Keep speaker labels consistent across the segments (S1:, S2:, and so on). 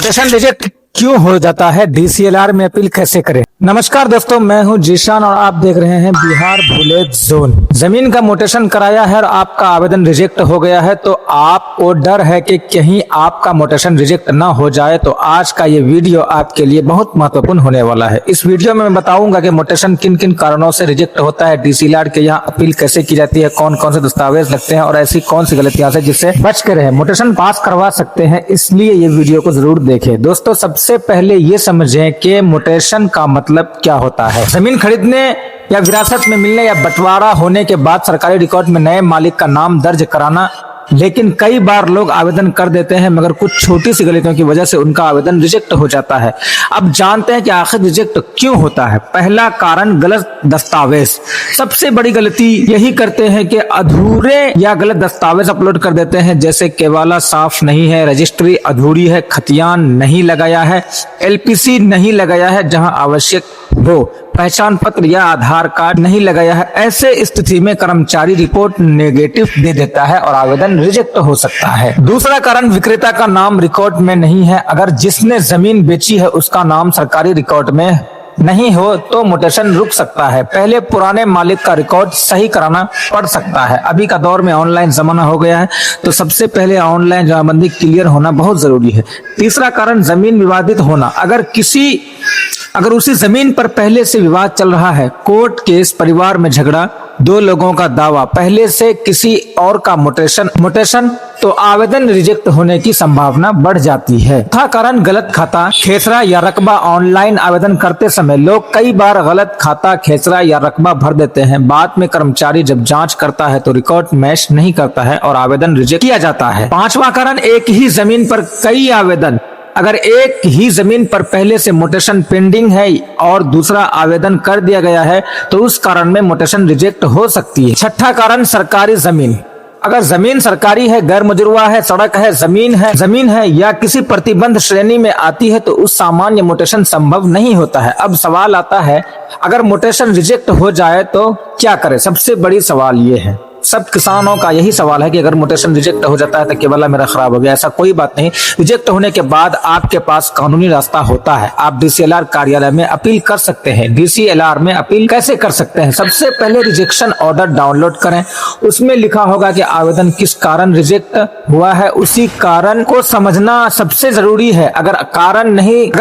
S1: Mutation reject क्यों हो जाता है, डीसीएलआर में अपील कैसे करें। नमस्कार दोस्तों, मैं हूं जीशान और आप देख रहे हैं बिहार बुलेट जोन। जमीन का मोटेशन कराया है और आपका आवेदन रिजेक्ट हो गया है तो आपको डर है कि कहीं आपका मोटेशन रिजेक्ट ना हो जाए, तो आज का ये वीडियो आपके लिए बहुत महत्वपूर्ण होने वाला है। इस वीडियो में मैं बताऊंगा कि मोटेशन किन किन कारणों से रिजेक्ट होता है, डीसीएलआर के यहाँ अपील कैसे की जाती है, कौन कौन से दस्तावेज लगते हैं और ऐसी कौन सी गलतियां से जिससे बच के रहे, मोटेशन पास करवा सकते हैं। इसलिए ये वीडियो को जरूर देखें। दोस्तों, सबसे पहले ये समझें कि मोटेशन का मतलब क्या होता है। जमीन खरीदने या विरासत में मिलने या बंटवारा होने के बाद सरकारी रिकॉर्ड में नए मालिक का नाम दर्ज कराना। लेकिन कई बार लोग आवेदन कर देते हैं मगर कुछ छोटी सी गलतियों की वजह से उनका आवेदन रिजेक्ट हो जाता है। अब जानते हैं कि आखिर रिजेक्ट क्यों होता है। पहला कारण, गलत दस्तावेज। सबसे बड़ी गलती यही करते हैं कि अधूरे या गलत दस्तावेज अपलोड कर देते हैं, जैसे केवाला साफ नहीं है, रजिस्ट्री अधूरी है, खतियान नहीं लगाया है, एलपीसी नहीं लगाया है जहां आवश्यक हो, पहचान पत्र या आधार कार्ड नहीं लगाया है। ऐसे स्थिति में कर्मचारी रिपोर्ट नेगेटिव दे देता है और आवेदन रिजेक्ट हो सकता है। दूसरा कारण, विक्रेता का नाम रिकॉर्ड में नहीं है। अगर जिसने जमीन बेची है उसका नाम सरकारी रिकॉर्ड में नहीं हो तो मोटेशन रुक सकता है। पहले पुराने मालिक का रिकॉर्ड सही कराना पड़ सकता है। अभी का दौर में ऑनलाइन जमाना हो गया है तो सबसे पहले ऑनलाइन जमाबंदी क्लियर होना बहुत जरूरी है। तीसरा कारण, जमीन विवादित होना। अगर उसी जमीन पर पहले से विवाद चल रहा है, कोर्ट केस, परिवार में झगड़ा, दो लोगों का दावा, पहले से किसी और का मोटेशन तो आवेदन रिजेक्ट होने की संभावना बढ़ जाती है। चौथा कारण, गलत खाता, खेसरा या रकबा। ऑनलाइन आवेदन करते समय लोग कई बार गलत खाता, खेसरा या रकबा भर देते हैं। बाद में कर्मचारी जब जांच करता है तो रिकॉर्ड मैच नहीं करता है और आवेदन रिजेक्ट किया जाता है। पांचवा कारण, एक ही जमीन पर कई आवेदन। अगर एक ही जमीन पर पहले से मोटेशन पेंडिंग है और दूसरा आवेदन कर दिया गया है तो उस कारण में मोटेशन रिजेक्ट हो सकती है। छठा कारण, सरकारी जमीन। अगर जमीन सरकारी है, गैर मजरूआ है, सड़क है, जमीन है या किसी प्रतिबंध श्रेणी में आती है तो उस सामान्य मोटेशन संभव नहीं होता है। अब सवाल आता है, अगर मोटेशन रिजेक्ट हो जाए तो क्या करें। सबसे बड़ी सवाल ये है, सब किसानों का यही सवाल है कि अगर मोटेशन रिजेक्ट हो जाता है तो केवल मेरा खराब हो गया। ऐसा कोई बात नहीं। रिजेक्ट होने के बाद आपके पास कानूनी रास्ता होता है। आप डीसीएलआर कार्यालय में अपील कर सकते हैं। डीसीएलआर में अपील कैसे कर सकते हैं? सबसे पहले रिजेक्शन ऑर्डर डाउनलोड करें। उसमें लिखा होगा कि आवेदन किस कारण रिजेक्ट हुआ है। उसी कारण को समझना सबसे जरूरी है। अगर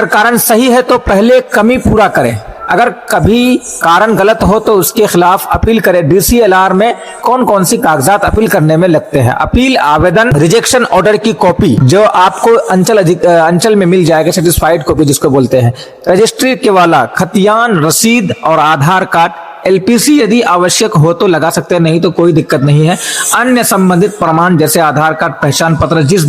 S1: कारण सही है तो पहले कमी पूरा करें। अगर कभी कारण गलत हो तो उसके खिलाफ अपील करें। डीसीएलआर में कौन कौन सी कागजात अपील करने में लगते हैं? अपील आवेदन, रिजेक्शन ऑर्डर की कॉपी जो आपको अंचल में मिल जाएगा, सेटिस्फाइड कॉपी जिसको बोलते हैं, रजिस्ट्री केवाला, खतियान, रसीद और आधार कार्ड, एलपीसी यदि आवश्यक हो तो लगा सकते हैं, नहीं तो कोई दिक्कत नहीं है। अन्य संबंधित प्रमाण जैसे आधार कार्ड, पहचान पत्र, जिस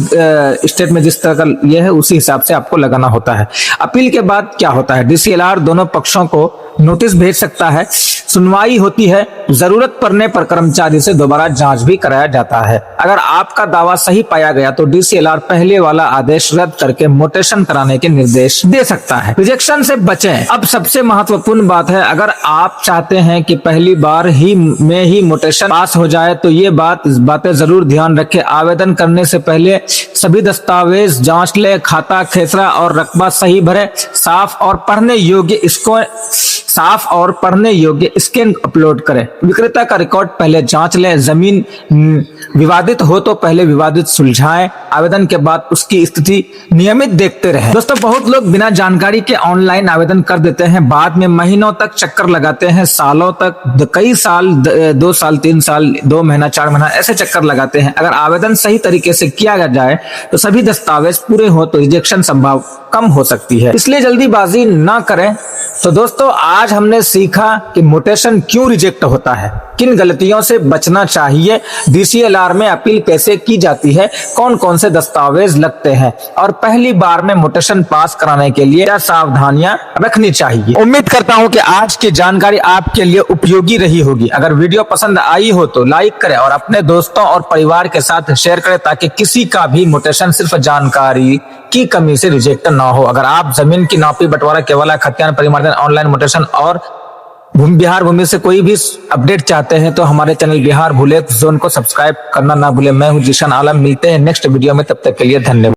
S1: स्टेट में जिस तरह का यह है उसी हिसाब से आपको लगाना होता है। अपील के बाद क्या होता है? डीसीएलआर दोनों पक्षों को नोटिस भेज सकता है, सुनवाई होती है, जरूरत पड़ने पर कर्मचारी से दोबारा जांच भी कराया जाता है। अगर आपका दावा सही पाया गया तो डीसीएलआर पहले वाला आदेश रद्द करके मोटेशन कराने के निर्देश दे सकता है। रिजेक्शन से बचें। अब सबसे महत्वपूर्ण बात है, अगर आप चाहते हैं कि पहली बार में ही मोटेशन पास हो जाए तो ये बातें जरूर ध्यान रखें। आवेदन करने से पहले सभी दस्तावेज जांच ले, खाता, खेसरा और रकबा सही भरे, साफ और पढ़ने योग्य स्कैन अपलोड करें। विक्रेता का रिकॉर्ड पहले जांच लें। जमीन विवादित हो तो पहले विवादित सुलझाएं। आवेदन के बाद उसकी स्थिति नियमित देखते रहें। दोस्तों, बहुत लोग बिना जानकारी के ऑनलाइन आवेदन कर देते हैं, बाद में महीनों तक चक्कर लगाते हैं, सालों तक, कई साल, 2 साल, 3 साल, 2 महीना, 4 महीना ऐसे चक्कर लगाते हैं। अगर आवेदन सही तरीके से किया जाए तो सभी दस्तावेज पूरे हो तो रिजेक्शन संभव कम हो सकती है। इसलिए जल्दीबाजी ना करें। तो दोस्तों, आज हमने सीखा कि मोटेशन क्यों रिजेक्ट होता है, किन गलतियों से बचना चाहिए, डीसीएलआर में अपील कैसे की जाती है, कौन कौन से दस्तावेज लगते हैं और पहली बार में मोटेशन पास कराने के लिए क्या सावधानियां रखनी चाहिए। उम्मीद करता हूं कि आज की जानकारी आपके लिए उपयोगी रही होगी। अगर वीडियो पसंद आई हो तो लाइक करें और अपने दोस्तों और परिवार के साथ शेयर करें ताकि किसी का भी मोटेशन सिर्फ जानकारी की कमी से रिजेक्ट ना हो। अगर आप जमीन की नापी, बंटवारा, केवाला, खतियान, परिमार्जन, ऑनलाइन मोटेशन और बिहार भूमि से कोई भी अपडेट चाहते हैं तो हमारे चैनल बिहार बुलेट जोन को सब्सक्राइब करना ना भूलें। मैं हूं जीशान आलम। मिलते हैं नेक्स्ट वीडियो में, तब तक के लिए धन्यवाद।